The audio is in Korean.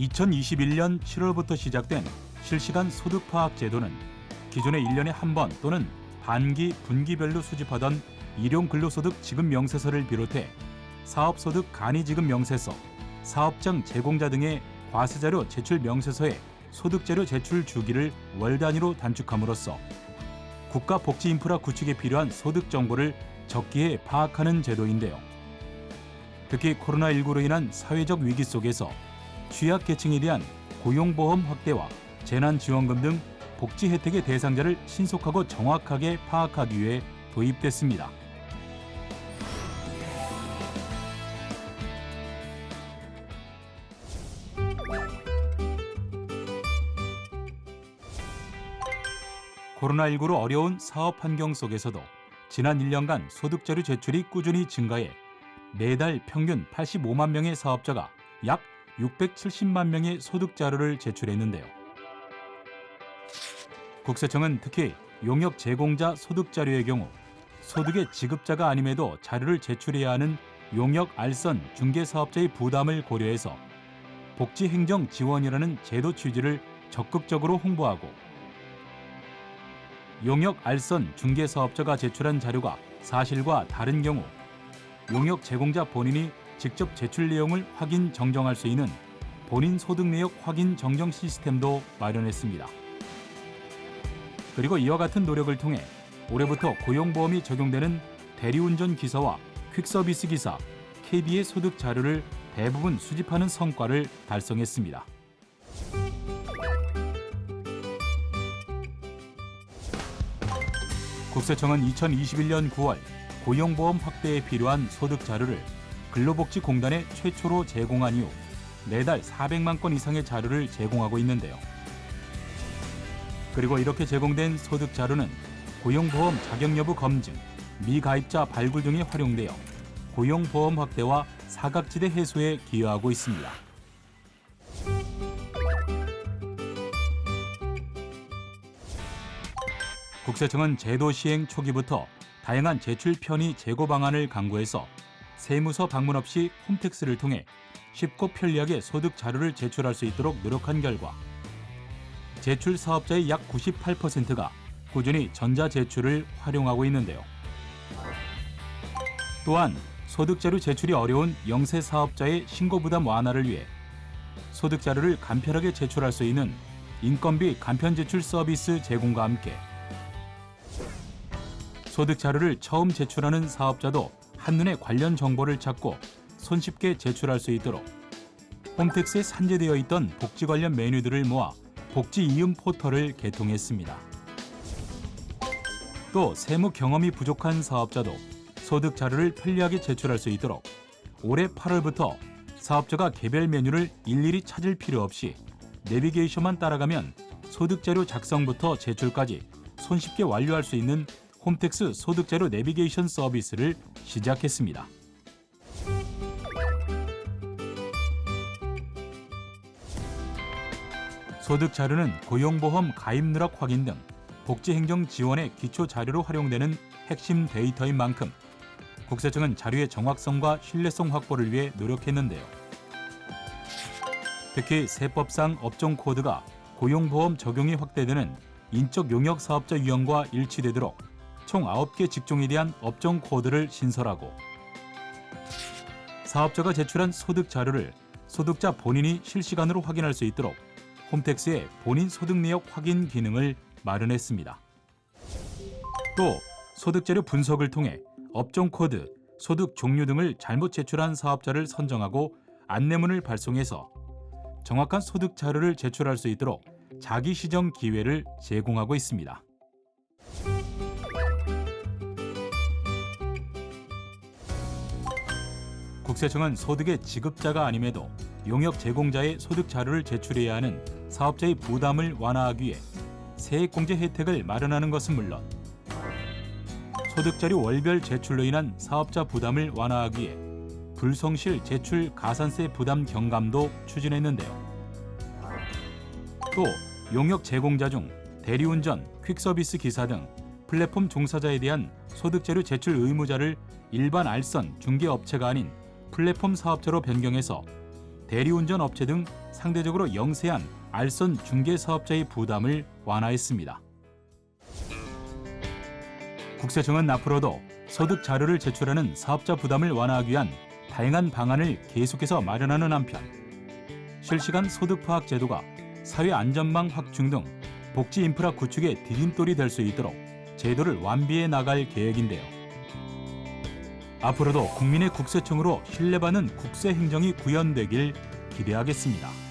2021년 7월부터 시작된 실시간 소득 파악 제도는 기존에 1년에 한 번 또는 반기, 분기별로 수집하던 일용 근로소득 지급 명세서를 비롯해 사업소득 간이지급 명세서, 사업장 제공자 등의 과세자료 제출 명세서의 소득자료 제출 주기를 월 단위로 단축함으로써 국가 복지 인프라 구축에 필요한 소득 정보를 적기에 파악하는 제도인데요. 특히 코로나19로 인한 사회적 위기 속에서 취약계층에 대한 고용보험 확대와 재난지원금 등 복지 혜택의 대상자를 신속하고 정확하게 파악하기 위해 도입됐습니다. 코로나19로 어려운 사업 환경 속에서도 지난 1년간 소득자료 제출이 꾸준히 증가해 매달 평균 85만 명의 사업자가 약 670만 명의 소득자료를 제출했는데요. 국세청은 특히 용역 제공자 소득자료의 경우 소득의 지급자가 아님에도 자료를 제출해야 하는 용역 알선 중개사업자의 부담을 고려해서 복지행정 지원이라는 제도 취지를 적극적으로 홍보하고 용역 알선 중개사업자가 제출한 자료가 사실과 다른 경우 용역 제공자 본인이 직접 제출 내용을 확인 정정할 수 있는 본인 소득 내역 확인 정정 시스템도 마련했습니다. 그리고 이와 같은 노력을 통해 올해부터 고용보험이 적용되는 대리운전 기사와 퀵서비스 기사, KD의 소득 자료를 대부분 수집하는 성과를 달성했습니다. 국세청은 2021년 9월 고용보험 확대에 필요한 소득 자료를 근로복지공단에 최초로 제공한 이후 매달 400만 건 이상의 자료를 제공하고 있는데요. 그리고 이렇게 제공된 소득 자료는 고용보험 자격 여부 검증, 미가입자 발굴 등에 활용되어 고용보험 확대와 사각지대 해소에 기여하고 있습니다. 국세청은 제도 시행 초기부터 다양한 제출 편의 제고 방안을 강구해서 세무서 방문 없이 홈택스를 통해 쉽고 편리하게 소득 자료를 제출할 수 있도록 노력한 결과 제출 사업자의 약 98%가 꾸준히 전자제출을 활용하고 있는데요. 또한 소득자료 제출이 어려운 영세 사업자의 신고부담 완화를 위해 소득자료를 간편하게 제출할 수 있는 인건비 간편제출 서비스 제공과 함께 소득자료를 처음 제출하는 사업자도 한눈에 관련 정보를 찾고 손쉽게 제출할 수 있도록 홈택스에 산재되어 있던 복지 관련 메뉴들을 모아 복지 이음 포털을 개통했습니다. 또 세무 경험이 부족한 사업자도 소득 자료를 편리하게 제출할 수 있도록 올해 8월부터 사업자가 개별 메뉴를 일일이 찾을 필요 없이 내비게이션만 따라가면 소득 자료 작성부터 제출까지 손쉽게 완료할 수 있는 홈택스 소득자료 내비게이션 서비스를 시작했습니다. 소득자료는 고용보험 가입 누락 확인 등 복지행정 지원의 기초 자료로 활용되는 핵심 데이터인 만큼 국세청은 자료의 정확성과 신뢰성 확보를 위해 노력했는데요. 특히 세법상 업종 코드가 고용보험 적용이 확대되는 인적 용역 사업자 유형과 일치되도록 총 9개 직종에 대한 업종 코드를 신설하고 사업자가 제출한 소득 자료를 소득자 본인이 실시간으로 확인할 수 있도록 홈택스에 본인 소득 내역 확인 기능을 마련했습니다. 또 소득자료 분석을 통해 업종 코드, 소득 종류 등을 잘못 제출한 사업자를 선정하고 안내문을 발송해서 정확한 소득 자료를 제출할 수 있도록 자기 시정 기회를 제공하고 있습니다. 국세청은 소득의 지급자가 아님에도 용역 제공자의 소득 자료를 제출해야 하는 사업자의 부담을 완화하기 위해 세액공제 혜택을 마련하는 것은 물론 소득자료 월별 제출로 인한 사업자 부담을 완화하기 위해 불성실 제출 가산세 부담 경감도 추진했는데요. 또 용역 제공자 중 대리운전, 퀵서비스 기사 등 플랫폼 종사자에 대한 소득자료 제출 의무자를 일반 알선 중개업체가 아닌 플랫폼 사업자로 변경해서 대리운전 업체 등 상대적으로 영세한 알선 중개사업자의 부담을 완화했습니다. 국세청은 앞으로도 소득 자료를 제출하는 사업자 부담을 완화하기 위한 다양한 방안을 계속해서 마련하는 한편 실시간 소득 파악 제도가 사회 안전망 확충 등 복지 인프라 구축의 디딤돌이 될 수 있도록 제도를 완비해 나갈 계획인데요. 앞으로도 국민의 국세청으로 신뢰받는 국세 행정이 구현되길 기대하겠습니다.